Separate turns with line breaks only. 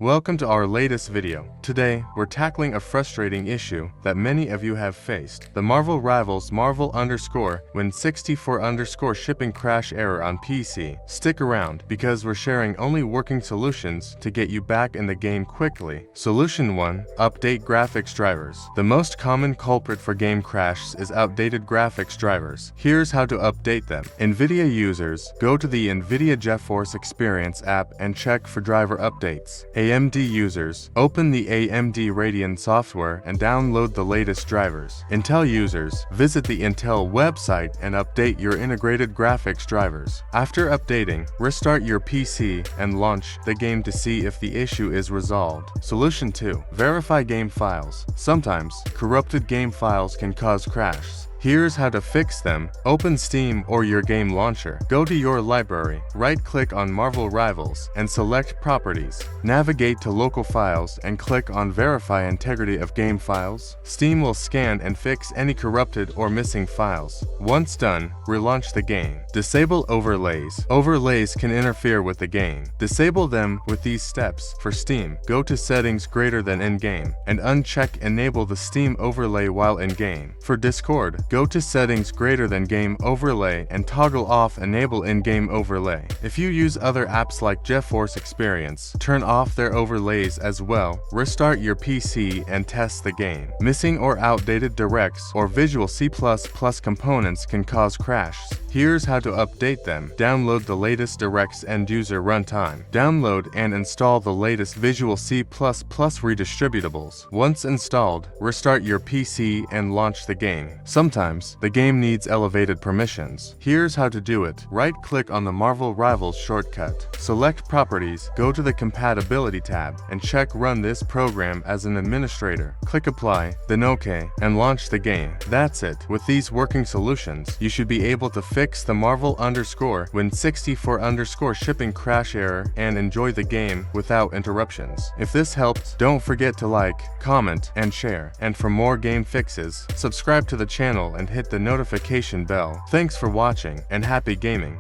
Welcome to our latest video. Today, we're tackling a frustrating issue that many of you have faced. The Marvel Rivals Marvel_Win64_ shipping crash error on PC. Stick around, because we're sharing only working solutions to get you back in the game quickly. Solution 1. Update graphics drivers. The most common culprit for game crashes is outdated graphics drivers. Here's how to update them. NVIDIA users, go to the NVIDIA GeForce Experience app and check for driver updates. AMD users, open the AMD Radeon software and download the latest drivers. Intel users, visit the Intel website and update your integrated graphics drivers. After updating, restart your PC and launch the game to see if the issue is resolved. Solution 2. Verify game files. Sometimes, corrupted game files can cause crashes. Here's how to fix them. Open Steam or your game launcher. Go to your library, right-click on Marvel Rivals, and select Properties. Navigate to Local Files and click on Verify Integrity of Game Files. Steam will scan and fix any corrupted or missing files. Once done, relaunch the game. Disable overlays. Overlays can interfere with the game. Disable them with these steps. For Steam, go to Settings greater than in-game, and uncheck Enable the Steam overlay while in-game. For Discord, go to Settings greater than Game Overlay and toggle off Enable in-game overlay. If you use other apps like GeForce Experience, turn off their overlays as well. Restart your PC and test the game. Missing or outdated directs or Visual C++ components can cause crashes. Here's how to update them. Download the latest DirectX end-user runtime. Download and install the latest Visual C++ redistributables. Once installed, restart your PC and launch the game. Sometimes, the game needs elevated permissions. Here's how to do it. Right-click on the Marvel Rivals shortcut. Select Properties, go to the Compatibility tab, and check Run this program as an administrator. Click Apply, then OK, and launch the game. That's it. With these working solutions, you should be able to fix the Marvel_Win64_ shipping crash error and enjoy the game without interruptions. If this helped, don't forget to like, comment, and share. And for more game fixes, subscribe to the channel and hit the notification bell. Thanks for watching, and happy gaming!